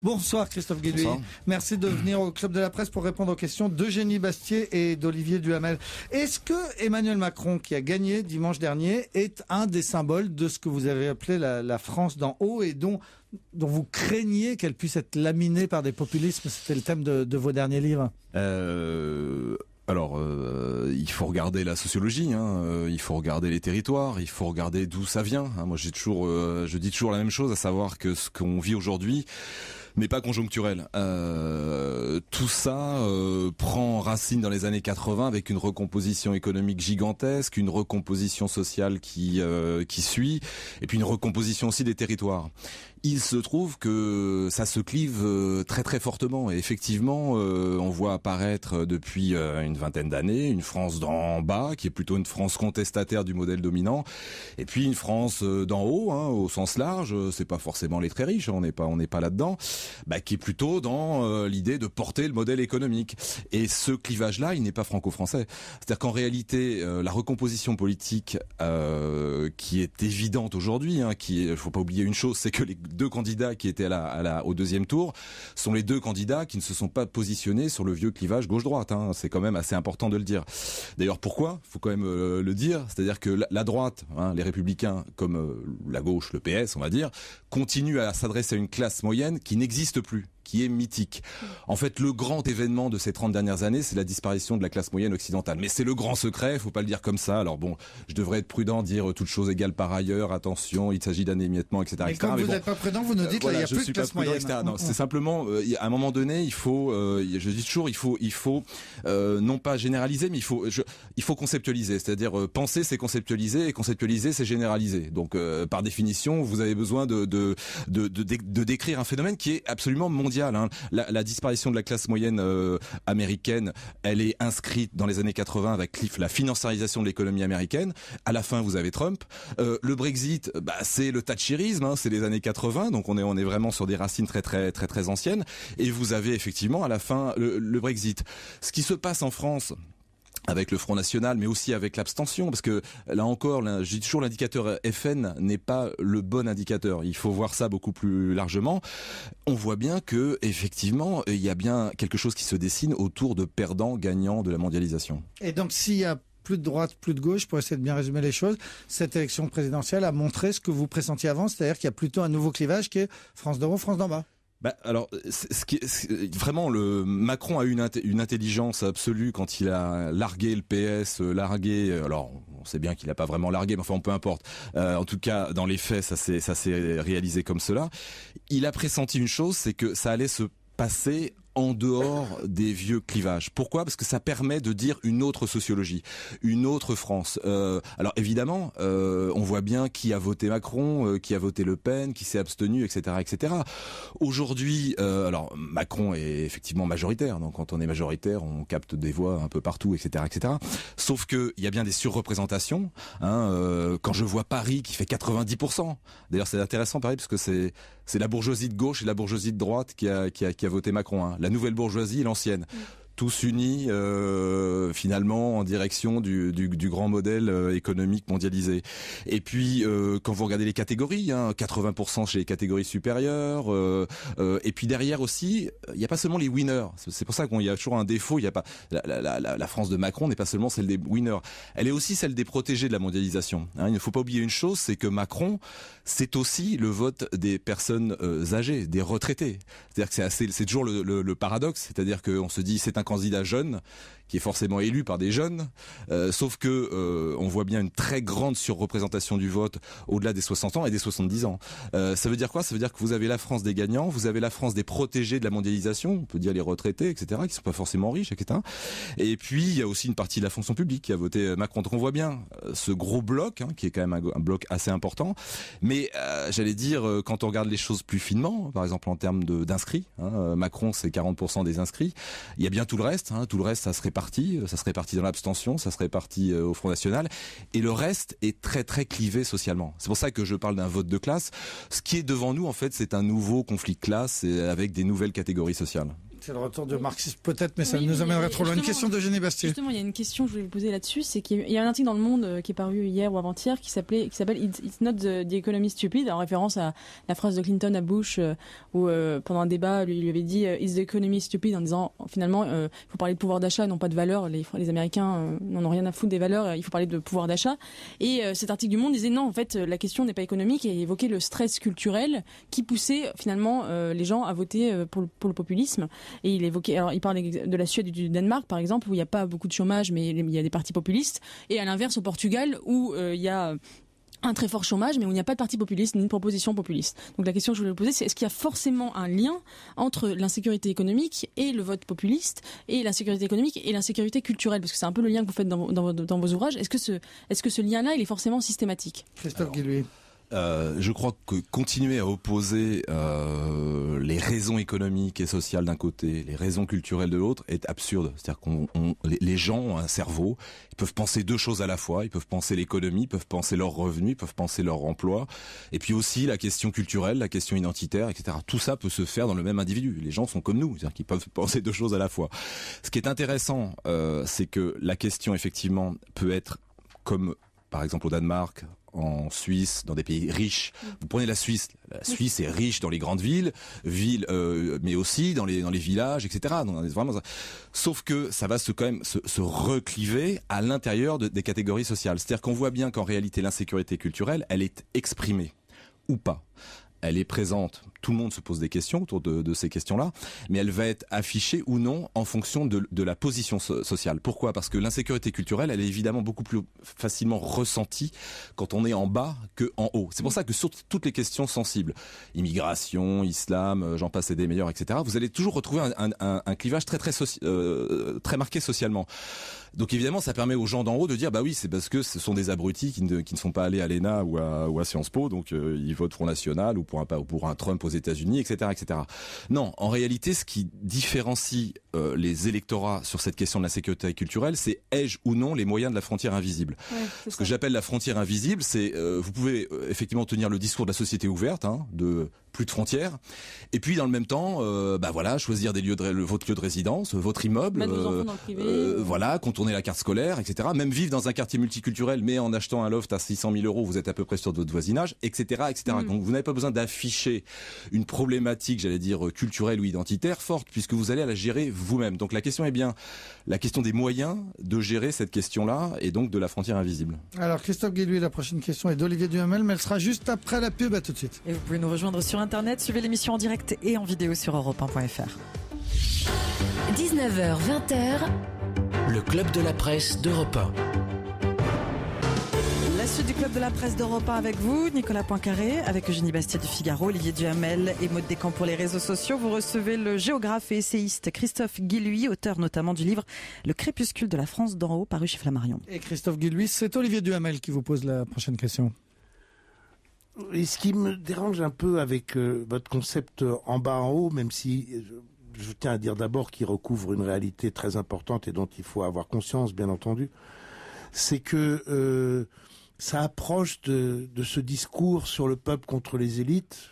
Bonsoir Christophe Guilluy. Bonsoir. Merci de venir au Club de la Presse pour répondre aux questions d'Eugénie Bastier et d'Olivier Duhamel. Est-ce que Emmanuel Macron, qui a gagné dimanche dernier, est un des symboles de ce que vous avez appelé la France d'en haut et dont vous craignez qu'elle puisse être laminée par des populismes? C'était le thème de vos derniers livres. Il faut regarder la sociologie, il faut regarder les territoires, il faut regarder d'où ça vient. Moi, je dis toujours la même chose, à savoir que ce qu'on vit aujourd'hui n'est pas conjoncturel. Tout ça prend racine dans les années 80 avec une recomposition économique gigantesque, une recomposition sociale qui suit, et puis une recomposition aussi des territoires. Il se trouve que ça se clive très très fortement, et effectivement on voit apparaître depuis une vingtaine d'années une France d'en bas qui est plutôt une France contestataire du modèle dominant, et puis une France d'en haut, au sens large, c'est pas forcément les très riches, on n'est pas là-dedans, qui est plutôt dans l'idée de porter le modèle économique. Et ce clivage-là, il n'est pas franco-français. C'est-à-dire qu'en réalité, la recomposition politique qui est évidente aujourd'hui, il faut pas oublier une chose, c'est que les deux candidats qui étaient au deuxième tour sont les deux candidats qui ne se sont pas positionnés sur le vieux clivage gauche-droite. C'est quand même assez important de le dire. D'ailleurs, pourquoi ? Il faut quand même le dire. C'est-à-dire que la droite, les Républicains, comme la gauche, le PS, on va dire, continuent à s'adresser à une classe moyenne qui n'existe plus, qui est mythique. En fait, le grand événement de ces 30 dernières années, c'est la disparition de la classe moyenne occidentale. Mais c'est le grand secret, faut pas le dire comme ça. Alors bon, je devrais être prudent, dire toute chose égale par ailleurs, attention, il s'agit d'un émiettement, etc. Et comme vous n'êtes pas prudent, vous nous dites qu'il n'y a plus de classe moyenne. Non, c'est simplement, à un moment donné, il faut, je dis toujours, il faut non pas généraliser, mais il faut conceptualiser. C'est-à-dire, penser, c'est conceptualiser, et conceptualiser, c'est généraliser. Donc, par définition, vous avez besoin de décrire un phénomène qui est absolument mondial. La disparition de la classe moyenne américaine, elle est inscrite dans les années 80 avec la financiarisation de l'économie américaine. À la fin, vous avez Trump. Le Brexit, c'est le thatcherisme, c'est les années 80, donc on est vraiment sur des racines très très très très anciennes. Et vous avez effectivement à la fin le Brexit. Ce qui se passe en France, avec le Front National, mais aussi avec l'abstention, parce que là encore, je dis toujours, l'indicateur FN n'est pas le bon indicateur. Il faut voir ça beaucoup plus largement. On voit bien que, effectivement, il y a bien quelque chose qui se dessine autour de perdants-gagnants de la mondialisation. Et donc, s'il y a plus de droite, plus de gauche, pour essayer de bien résumer les choses, cette élection présidentielle a montré ce que vous pressentiez avant, c'est-à-dire qu'il y a plutôt un nouveau clivage qui est France d'en haut, France d'en bas. Vraiment, Macron a eu une intelligence absolue quand il a largué le PS, alors on sait bien qu'il n'a pas vraiment largué, mais enfin peu importe. En tout cas, dans les faits, ça s'est réalisé comme cela. Il a pressenti une chose, c'est que ça allait se passer en dehors des vieux clivages. Pourquoi ? Parce que ça permet de dire une autre sociologie, une autre France. Alors évidemment, on voit bien qui a voté Macron, qui a voté Le Pen, qui s'est abstenu, etc., etc. Aujourd'hui, alors Macron est effectivement majoritaire. Donc quand on est majoritaire, on capte des voix un peu partout, etc., etc. Sauf que il y a bien des surreprésentations. Quand je vois Paris qui fait 90%. D'ailleurs, c'est intéressant Paris parce que c'est la bourgeoisie de gauche et la bourgeoisie de droite qui a voté Macron. La nouvelle bourgeoisie et l'ancienne. Tous unis finalement en direction du grand modèle économique mondialisé. Et puis quand vous regardez les catégories, 80% chez les catégories supérieures, et puis derrière aussi, il n'y a pas seulement les winners. C'est pour ça qu'il y a toujours un défaut. Il y a pas la France de Macron n'est pas seulement celle des winners, elle est aussi celle des protégés de la mondialisation. Il ne faut pas oublier une chose, c'est que Macron, c'est aussi le vote des personnes âgées, des retraités. C'est-à-dire que c'est toujours le paradoxe, c'est-à-dire qu'on se dit c'est un candidat jeune qui est forcément élu par des jeunes, sauf que on voit bien une très grande surreprésentation du vote au-delà des 60 ans et des 70 ans. Ça veut dire quoi ? Ça veut dire que vous avez la France des gagnants, vous avez la France des protégés de la mondialisation, on peut dire les retraités, etc., qui sont pas forcément riches, etc. Et puis il y a aussi une partie de la fonction publique qui a voté Macron. Donc on voit bien ce gros bloc, qui est quand même un bloc assez important. Mais j'allais dire, quand on regarde les choses plus finement, par exemple en termes d'inscrits, Macron c'est 40% des inscrits, il y a bien tout le reste, ça se répartit dans l'abstention, ça se répartit au Front National, et le reste est très très clivé socialement. C'est pour ça que je parle d'un vote de classe. Ce qui est devant nous, en fait, c'est un nouveau conflit de classe avec des nouvelles catégories sociales. C'est le retour de marxisme peut-être, mais ça Oui, nous amènerait trop loin. Une justement- question d'Eugénie Bastier. Justement, il y a une question que je voulais vous poser là-dessus, c'est qu'il y a un article dans Le Monde qui est paru hier ou avant-hier qui s'appelle It's not the economy stupid, en référence à la phrase de Clinton à Bush où pendant un débat, il lui avait dit Is the economy stupid, en disant finalement il faut parler de pouvoir d'achat, non pas de valeur. Les Américains n'en ont rien à foutre des valeurs, il faut parler de pouvoir d'achat. Et cet article du Monde disait non, en fait la question n'est pas économique, et évoquait le stress culturel qui poussait finalement les gens à voter pour le populisme. Et il évoquait, alors il parlait de la Suède et du Danemark par exemple, où il n'y a pas beaucoup de chômage, mais il y a des partis populistes, et à l'inverse au Portugal où il y a un très fort chômage, mais où il n'y a pas de parti populiste ni de proposition populiste. Donc la question que je voulais vous poser, c'est est-ce qu'il y a forcément un lien entre l'insécurité économique et le vote populiste, et l'insécurité économique et l'insécurité culturelle, parce que c'est un peu le lien que vous faites dans vos ouvrages. Est-ce que ce lien-là, il est forcément systématique? Christophe Guillouis. Je crois que continuer à opposer les raisons économiques et sociales d'un côté, les raisons culturelles de l'autre, est absurde. C'est-à-dire les gens ont un cerveau, ils peuvent penser deux choses à la fois, ils peuvent penser l'économie, ils peuvent penser leurs revenus, ils peuvent penser leur emploi, et puis aussi la question culturelle, la question identitaire, etc. Tout ça peut se faire dans le même individu. Les gens sont comme nous, c'est-à-dire qu'ils peuvent penser deux choses à la fois. Ce qui est intéressant, c'est que la question, effectivement, peut être comme, par exemple, au Danemark, en Suisse, dans des pays riches. Vous prenez la Suisse est riche dans les grandes villes, mais aussi dans les villages, etc. Donc, vraiment, sauf que ça va quand même se recliver à l'intérieur des catégories sociales. C'est-à-dire qu'on voit bien qu'en réalité, l'insécurité culturelle, elle est exprimée ou pas. Elle est présente, tout le monde se pose des questions autour de ces questions-là, mais elle va être affichée ou non en fonction de la position sociale. Pourquoi ? Parce que l'insécurité culturelle, elle est évidemment beaucoup plus facilement ressentie quand on est en bas que en haut. C'est pour ça que sur toutes les questions sensibles, immigration, islam, j'en passe et des meilleurs, etc., vous allez toujours retrouver un clivage très marqué socialement. Donc évidemment, ça permet aux gens d'en haut de dire bah oui, c'est parce que ce sont des abrutis qui ne sont pas allés à l'ENA ou à Sciences Po, donc ils votent Front National ou pour un Trump aux États-Unis, etc., etc. Non, en réalité, ce qui différencie les électorats sur cette question de la sécurité culturelle, c'est ai-je ou non les moyens de la frontière invisible. Ouais, ce que j'appelle la frontière invisible, c'est vous pouvez effectivement tenir le discours de la société ouverte, de plus de frontières, et puis dans le même temps, choisir votre lieu de résidence, votre immeuble, mettre vos enfants dans le privé, contourner la carte scolaire, etc. Même vivre dans un quartier multiculturel, mais en achetant un loft à 600 000 €, vous êtes à peu près sûr de votre voisinage, etc., etc. Donc vous n'avez pas besoin d'afficher une problématique, j'allais dire culturelle ou identitaire forte, puisque vous allez la gérer vous-même. Donc la question est bien la question des moyens de gérer cette question-là, et donc de la frontière invisible. Alors Christophe Guillouis, la prochaine question est d'Olivier Duhamel, mais elle sera juste après la pub. À tout de suite. Et vous pouvez nous rejoindre sur Internet, suivez l'émission en direct et en vidéo sur europe1.fr. 19h, 20h. Le Club de la Presse d'Europe 1. La suite du Club de la Presse d'Europe 1 avec vous, Nicolas Poincaré, avec Eugénie Bastier du Figaro, Olivier Duhamel et Maud Descamps pour les réseaux sociaux. Vous recevez le géographe et essayiste Christophe Guillouis, auteur notamment du livre Le crépuscule de la France d'en haut, paru chez Flammarion. Et Christophe Guillouis, c'est Olivier Duhamel qui vous pose la prochaine question. Et ce qui me dérange un peu avec votre concept en bas en haut, même si je tiens à dire d'abord qu'il recouvre une réalité très importante et dont il faut avoir conscience, bien entendu, c'est que ça approche de ce discours sur le peuple contre les élites,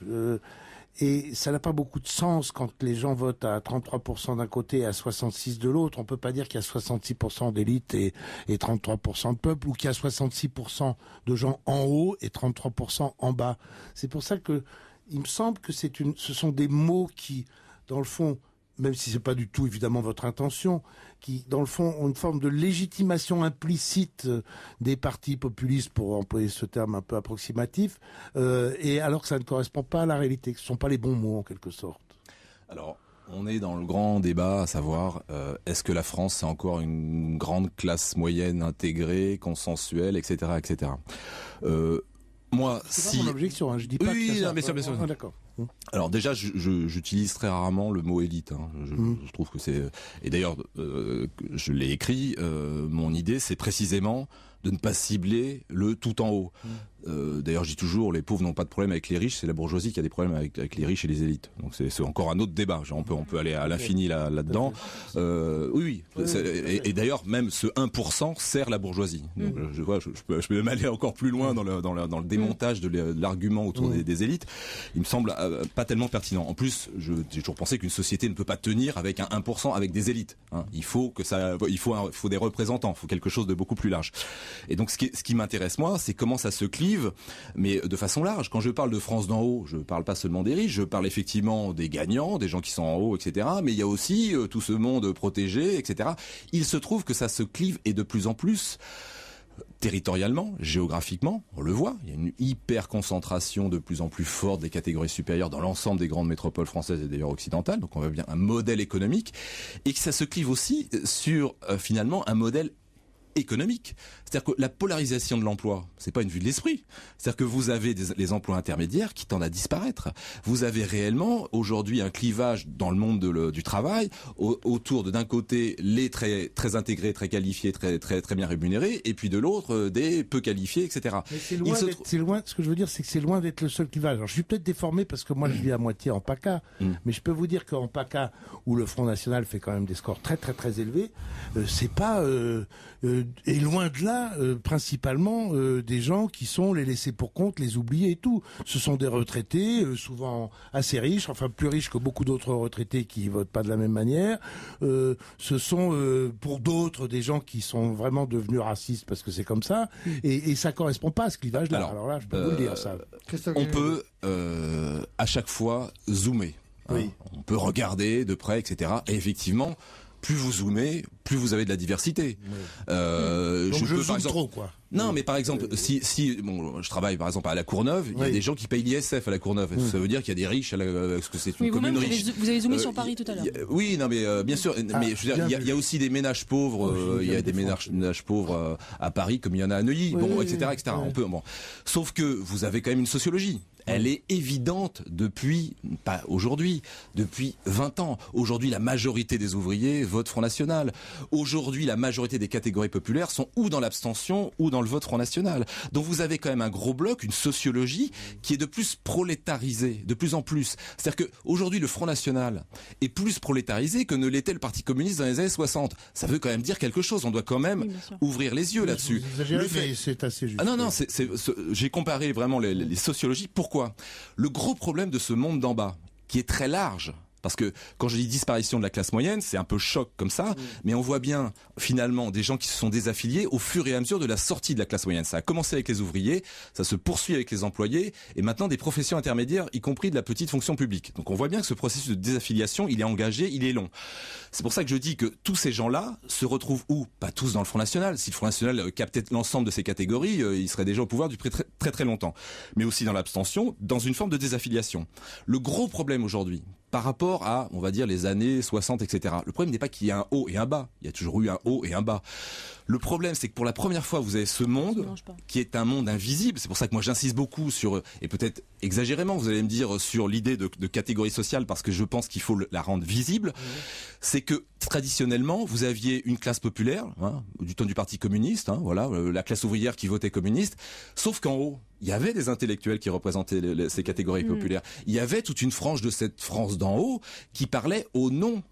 et ça n'a pas beaucoup de sens quand les gens votent à 33% d'un côté et à 66% de l'autre. On peut pas dire qu'il y a 66% d'élite et 33% de peuple, ou qu'il y a 66% de gens en haut et 33% en bas. C'est pour ça que il me semble que ce sont des mots qui, dans le fond, même si c'est pas du tout évidemment votre intention, qui dans le fond ont une forme de légitimation implicite des partis populistes, pour employer ce terme un peu approximatif, et alors que ça ne correspond pas à la réalité, que ce ne sont pas les bons mots en quelque sorte. Alors, on est dans le grand débat, à savoir, est-ce que la France c'est encore une grande classe moyenne intégrée, consensuelle, etc., etc. Moi, c'est pas mon objection, je dis pas oui, que ça... bien sûr. Ah, d'accord. Alors déjà, j'utilise très rarement le mot élite. Je trouve que c'est... Et d'ailleurs, je l'ai écrit, mon idée, c'est précisément de ne pas cibler le tout en haut. D'ailleurs, je dis toujours, les pauvres n'ont pas de problème avec les riches, c'est la bourgeoisie qui a des problèmes avec les riches et les élites. Donc c'est encore un autre débat. On peut aller à l'infini là-dedans. Oui. Et d'ailleurs, même ce 1% sert la bourgeoisie. Donc, je peux même aller encore plus loin dans le démontage de l'argument autour des élites. Il me semble pas tellement pertinent. En plus, j'ai toujours pensé qu'une société ne peut pas tenir avec un 1% avec des élites. Hein. Il faut des représentants, il faut quelque chose de beaucoup plus large. Et donc, ce qui m'intéresse moi, c'est comment ça se clive, mais de façon large. Quand je parle de France d'en haut, je parle pas seulement des riches, je parle effectivement des gagnants, des gens qui sont en haut, etc. Mais il y a aussi tout ce monde protégé, etc. Il se trouve que ça se clive et de plus en plus territorialement, géographiquement, on le voit, il y a une hyper concentration de plus en plus forte des catégories supérieures dans l'ensemble des grandes métropoles françaises et d'ailleurs occidentales, donc on voit bien un modèle économique, et que ça se clive aussi sur finalement un modèle économique. C'est-à-dire que la polarisation de l'emploi, c'est pas une vue de l'esprit. C'est-à-dire que vous avez les emplois intermédiaires qui tendent à disparaître. Vous avez réellement aujourd'hui un clivage dans le monde du travail autour d'un côté les très très intégrés, très qualifiés, très très très bien rémunérés, et puis de l'autre des peu qualifiés, etc. Mais c'est loin. Ce que je veux dire, c'est que c'est loin d'être le seul clivage. Alors, je suis peut-être déformé parce que moi je vis à moitié en PACA, mais je peux vous dire qu'en PACA, où le Front National fait quand même des scores très très très élevés, c'est pas et loin de là, principalement des gens qui sont les laissés pour compte, les oubliés et tout. Ce sont des retraités, souvent assez riches, enfin plus riches que beaucoup d'autres retraités qui votent pas de la même manière. Ce sont pour d'autres des gens qui sont vraiment devenus racistes parce que c'est comme ça, et ça correspond pas à ce clivage-là. Alors là, je peux vous le dire ça. On peut à chaque fois zoomer. Oui. On peut regarder de près, etc. Et effectivement, plus vous zoomez, plus vous avez de la diversité. Oui. Donc je zoome trop, quoi. Non, mais par exemple, si je travaille par exemple à la Courneuve, il y a des gens qui payent l'ISF à la Courneuve. Ça veut dire qu'il y a des riches, parce que c'est une commune riche. Vous avez zoomé sur Paris tout à l'heure. Oui, non, mais bien sûr. Mais je veux dire, il y a aussi des ménages pauvres. Il y a des ménages pauvres à Paris, comme il y en a à Neuilly, etc., etc. On peut. Bon, sauf que vous avez quand même une sociologie. Elle est évidente depuis, pas aujourd'hui, depuis 20 ans. Aujourd'hui, la majorité des ouvriers votent Front National. Aujourd'hui, la majorité des catégories populaires sont ou dans l'abstention ou dans le vote Front National. Donc vous avez quand même un gros bloc, une sociologie qui est de plus prolétarisée, de plus en plus. C'est-à-dire qu'aujourd'hui, le Front National est plus prolétarisé que ne l'était le Parti communiste dans les années 60. Ça veut quand même dire quelque chose. On doit quand même ouvrir les yeux là-dessus. Vous exagérez, mais c'est assez juste. Ah non, j'ai comparé vraiment les sociologies. Pourquoi ? Le gros problème de ce monde d'en bas, qui est très large, parce que quand je dis disparition de la classe moyenne, c'est un peu choc comme ça, mais on voit bien finalement des gens qui se sont désaffiliés au fur et à mesure de la sortie de la classe moyenne. Ça a commencé avec les ouvriers, ça se poursuit avec les employés, et maintenant des professions intermédiaires, y compris de la petite fonction publique. Donc on voit bien que ce processus de désaffiliation, il est engagé, il est long. C'est pour ça que je dis que tous ces gens-là se retrouvent où ? Pas tous dans le Front National. Si le Front National captait l'ensemble de ces catégories, il serait déjà au pouvoir depuis très très très longtemps. Mais aussi dans l'abstention, dans une forme de désaffiliation. Le gros problème aujourd'hui, par rapport à, on va dire, les années 60, etc. Le problème n'est pas qu'il y ait un haut et un bas. Il y a toujours eu un haut et un bas. Le problème, c'est que pour la première fois, vous avez ce monde qui est un monde invisible. C'est pour ça que moi, j'insiste beaucoup sur, et peut-être exagérément, vous allez me dire, sur l'idée de catégorie sociale, parce que je pense qu'il faut la rendre visible. C'est que, traditionnellement, vous aviez une classe populaire, du temps du Parti communiste, voilà, la classe ouvrière qui votait communiste, sauf qu'en haut, il y avait des intellectuels qui représentaient ces catégories populaires. Il y avait toute une frange de cette France d'en haut qui parlait au nom,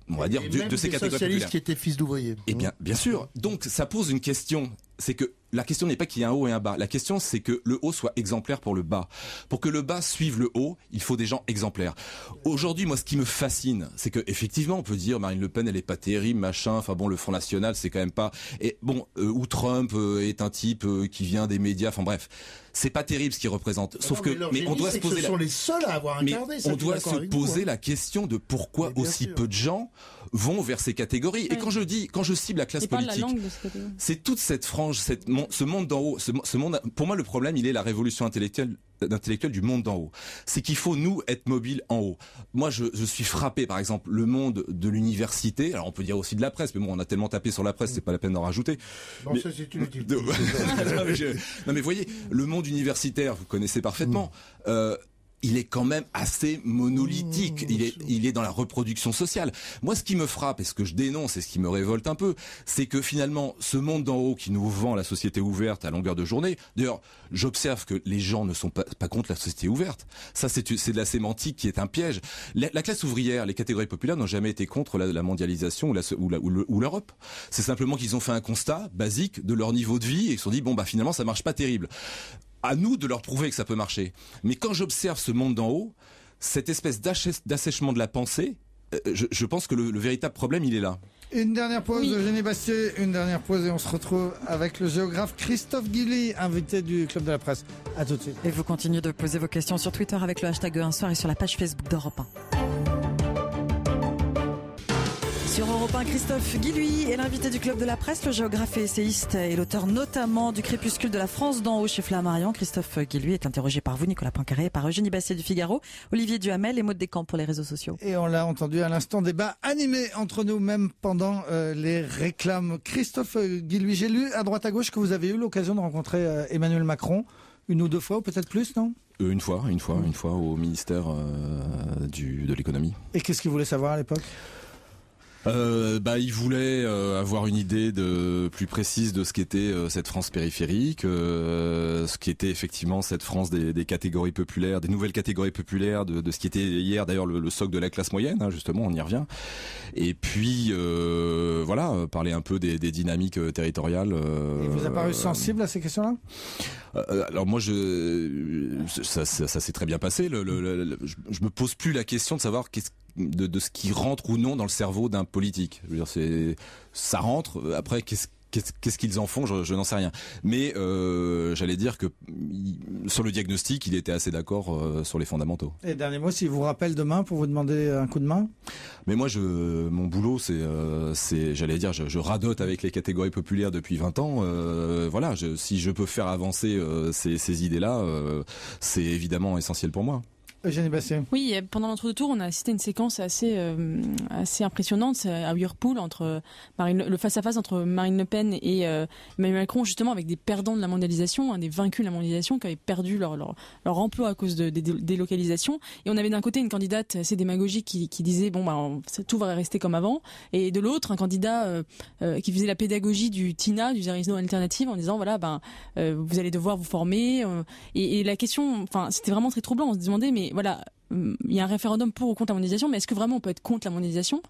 on va dire, de ces catégories populaires. Qui étaient fils d'ouvriers. Eh bien sûr. Donc ça pose une question. C'est que la question n'est pas qu'il y ait un haut et un bas. La question, c'est que le haut soit exemplaire pour le bas. Pour que le bas suive le haut, il faut des gens exemplaires. Aujourd'hui, moi, ce qui me fascine, c'est que effectivement, on peut dire Marine Le Pen, elle est pas terrible, machin. Enfin bon, le Front National, c'est quand même pas. Et bon, ou Trump est un type qui vient des médias. Enfin bref, c'est pas terrible ce qu'il représente. Sauf mais on doit se poser. Ce sont les seuls à avoir incarné. On doit se poser la question de pourquoi aussi peu de gens vont vers ces catégories. Et quand je cible la classe politique, c'est toute cette frange, ce monde d'en haut, ce monde. Pour moi, le problème, il est la révolution intellectuelle du monde d'en haut. C'est qu'il faut, nous, être mobiles en haut. Moi, je suis frappé, par exemple, le monde de l'université. Alors, on peut dire aussi de la presse, mais bon, on a tellement tapé sur la presse, c'est pas la peine d'en rajouter. Bon, ça, c'est inutile. Non, mais voyez, le monde universitaire, vous connaissez parfaitement. il est quand même assez monolithique. Il est dans la reproduction sociale. Moi, ce qui me frappe et ce que je dénonce et ce qui me révolte un peu, c'est que finalement, ce monde d'en haut qui nous vend la société ouverte à longueur de journée. D'ailleurs, j'observe que les gens ne sont pas contre la société ouverte. Ça, c'est de la sémantique qui est un piège. La classe ouvrière, les catégories populaires n'ont jamais été contre la mondialisation ou l'Europe. C'est simplement qu'ils ont fait un constat basique de leur niveau de vie et ils se sont dit bon bah finalement ça marche pas terrible. À nous de leur prouver que ça peut marcher. Mais quand j'observe ce monde d'en haut, cette espèce d'assèchement de la pensée, je pense que le véritable problème, il est là. Une dernière pause de Eugénie Bastier, une dernière pause et on se retrouve avec le géographe Christophe Guilluy, invité du Club de la Presse. À tout de suite. Et vous continuez de poser vos questions sur Twitter avec le hashtag Un Soir et sur la page Facebook d'Europe 1. Sur Europe 1, Christophe Guilluy est l'invité du Club de la Presse, le géographe et essayiste et l'auteur notamment du Crépuscule de la France d'en haut chez Flammarion. Christophe Guilluy est interrogé par vous, Nicolas Poincaré, par Eugénie Bastier du Figaro, Olivier Duhamel et Maud Descamps pour les réseaux sociaux. Et on l'a entendu à l'instant, débat animé entre nous, même pendant les réclames. Christophe Guilluy, j'ai lu à droite à gauche que vous avez eu l'occasion de rencontrer Emmanuel Macron une ou deux fois, ou peut-être plus, non ? Une fois au ministère de l'économie. Et qu'est-ce qu'il voulait savoir à l'époque ? Il voulait avoir une idée plus précise de ce qu'était cette France périphérique, ce qui était effectivement cette France des catégories populaires, des nouvelles catégories populaires, de ce qui était hier d'ailleurs le socle de la classe moyenne, hein, justement, on y revient. Et puis parler un peu des dynamiques territoriales. Il vous a paru sensible à ces questions-là ? Alors moi, ça s'est très bien passé. Je me pose plus la question de savoir de ce qui rentre ou non dans le cerveau d'un politique. Je veux dire, ça rentre. Après, qu'est-ce qu'ils en font, je n'en sais rien. Mais j'allais dire que sur le diagnostic, il était assez d'accord sur les fondamentaux. Et dernier mot, s'il vous rappelle demain pour vous demander un coup de main ? Mais moi, mon boulot, c'est, j'allais dire, je radote avec les catégories populaires depuis 20 ans. Si je peux faire avancer ces idées-là, c'est évidemment essentiel pour moi. Eugénie Bastier. Oui, pendant l'entre-deux-tours, on a assisté à une séquence assez impressionnante à Whirlpool le face-à-face entre Marine Le Pen et Emmanuel Macron, justement avec des perdants de la mondialisation, des vaincus de la mondialisation qui avaient perdu leur emploi à cause des délocalisations. Et on avait d'un côté une candidate assez démagogique qui disait tout va rester comme avant, et de l'autre un candidat qui faisait la pédagogie du TINA, du There is no alternative, en disant vous allez devoir vous former. Et la question, c'était vraiment très troublant. On se demandait il y a un référendum pour ou contre la mondialisation, mais est-ce que vraiment on peut être contre la mondialisation ?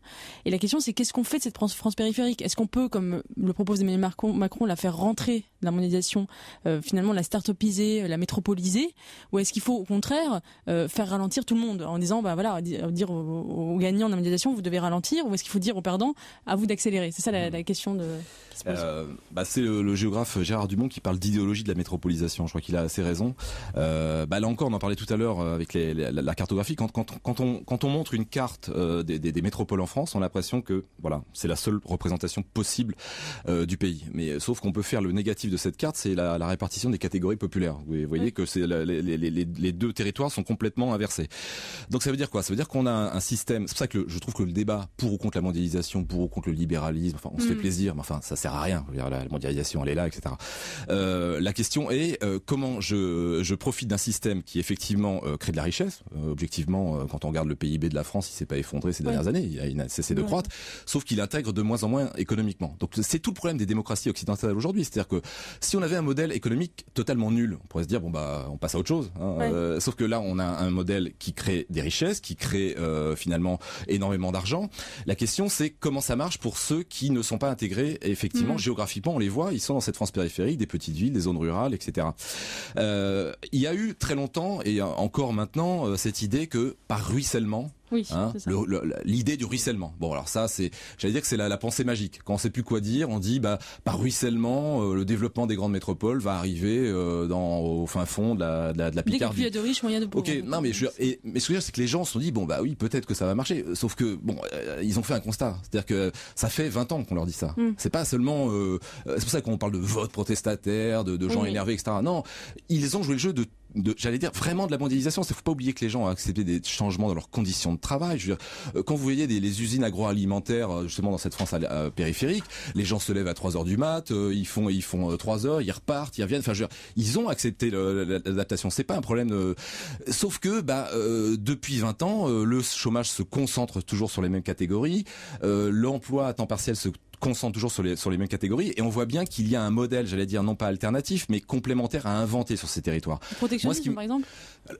Et la question, c'est qu'est-ce qu'on fait de cette France périphérique ? Est-ce qu'on peut, comme le propose Emmanuel Macron, la faire rentrer, la mondialisation, finalement la start-upiser, la métropoliser ? Ou est-ce qu'il faut, au contraire, faire ralentir tout le monde en disant, dire aux gagnants de la mondialisation, vous devez ralentir ? Ou est-ce qu'il faut dire aux perdants, à vous d'accélérer ? C'est ça la question qui se pose. C'est le géographe Gérard Dumont qui parle d'idéologie de la métropolisation. Je crois qu'il a assez raison. Là encore, on en parlait tout à l'heure avec la cartographie. Quand on montre une carte des métropoles en France, on a l'impression que c'est la seule représentation possible du pays. Mais sauf qu'on peut faire le négatif de cette carte, c'est la répartition des catégories populaires. Vous voyez que les deux territoires sont complètement inversés. Donc ça veut dire quoi ? Ça veut dire qu'on a un système. C'est pour ça que je trouve que le débat pour ou contre la mondialisation, pour ou contre le libéralisme, on se fait plaisir, mais ça sert à rien. La mondialisation, elle est là, etc. La question est comment je profite d'un système qui effectivement crée de la richesse. Objectivement, quand on regarde le PIB de la France, il s'est pas effondré ces dernières années, il a cessé de croître, sauf qu'il intègre de moins en moins économiquement. Donc c'est tout le problème des démocraties occidentales aujourd'hui, c'est-à-dire que si on avait un modèle économique totalement nul, on pourrait se dire on passe à autre chose. Sauf que là, on a un modèle qui crée des richesses, qui crée finalement énormément d'argent. La question, c'est comment ça marche pour ceux qui ne sont pas intégrés. Et effectivement, géographiquement, on les voit, ils sont dans cette France périphérique, des petites villes, des zones rurales, etc. Il y a eu très longtemps et encore maintenant cette idée que par ruissellement, l'idée du ruissellement. Bon, alors ça, j'allais dire que c'est la pensée magique. Quand on sait plus quoi dire, on dit par ruissellement, le développement des grandes métropoles va arriver au fin fond de la Picardie. Dès qu'il y a plus de riches, moyen de pauvres. Ok, non, mais ce que je veux dire, c'est que les gens se sont dit oui, peut-être que ça va marcher. Sauf que ils ont fait un constat, c'est-à-dire que ça fait 20 ans qu'on leur dit ça. C'est pas seulement, c'est pour ça qu'on parle de vote protestataire, de gens énervés, etc. Non, ils ont joué le jeu j'allais dire vraiment de la mondialisation. Il faut pas oublier que les gens ont accepté des changements dans leurs conditions de travail. Je veux dire, quand vous voyez les usines agroalimentaires justement dans cette France périphérique, les gens se lèvent à 3 heures du mat, ils font 3 heures, ils repartent, ils reviennent. Enfin, je veux dire, ils ont accepté l'adaptation. C'est pas un problème. Sauf que depuis 20 ans, le chômage se concentre toujours sur les mêmes catégories, l'emploi à temps partiel se concentre toujours sur les mêmes catégories, et on voit bien qu'il y a un modèle, j'allais dire non pas alternatif, mais complémentaire à inventer sur ces territoires. Protectionnisme, par exemple.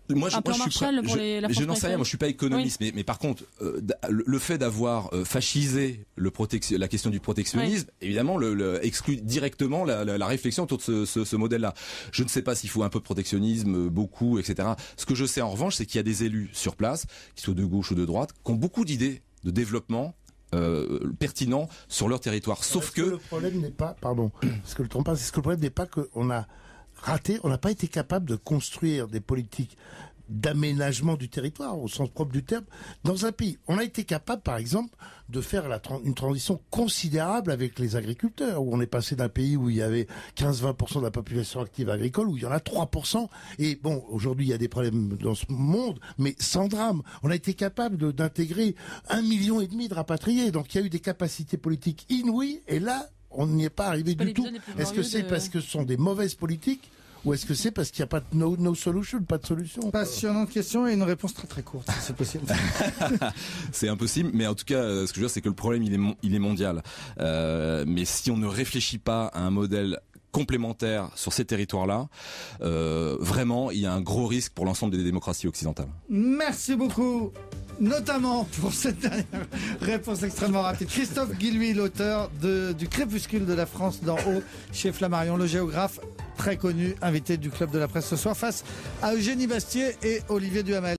Un plan Marshall pour la France. Je n'en sais rien, moi je suis pas économiste, oui. mais par contre, le fait d'avoir fascisé la question du protectionnisme, oui. Évidemment, exclut directement la réflexion autour de ce modèle-là. Je ne sais pas s'il faut un peu de protectionnisme, beaucoup, etc. Ce que je sais en revanche, c'est qu'il y a des élus sur place, qu'ils soient de gauche ou de droite, qui ont beaucoup d'idées de développement pertinent sur leur territoire. Sauf que le problème n'est pas, parce que le problème n'est pas qu'on a raté, on n'a pas été capable de construire des politiques d'aménagement du territoire au sens propre du terme dans un pays. On a été capable, par exemple, de faire une transition considérable avec les agriculteurs, où on est passé d'un pays où il y avait 15-20% de la population active agricole, où il y en a 3%. Et bon, aujourd'hui, il y a des problèmes dans ce monde, mais sans drame. On a été capable d'intégrer 1,5 million de rapatriés. Donc il y a eu des capacités politiques inouïes, et là, on n'y est pas arrivé du tout. Est-ce que c'est parce que ce sont des mauvaises politiques, ou est-ce que c'est parce qu'il n'y a pas de no solution, pas de solution? Passionnante question et une réponse très très courte, si c'est possible. C'est impossible, mais en tout cas, ce que je veux dire, c'est que le problème, il est mondial. Mais si on ne réfléchit pas à un modèle complémentaire sur ces territoires-là, vraiment, il y a un gros risque pour l'ensemble des démocraties occidentales. Merci beaucoup, notamment pour cette dernière réponse extrêmement rapide. Christophe Guilluy, l'auteur du Crépuscule de la France d'en haut chez Flammarion, le géographe très connu, invité du Club de la Presse ce soir, face à Eugénie Bastier et Olivier Duhamel.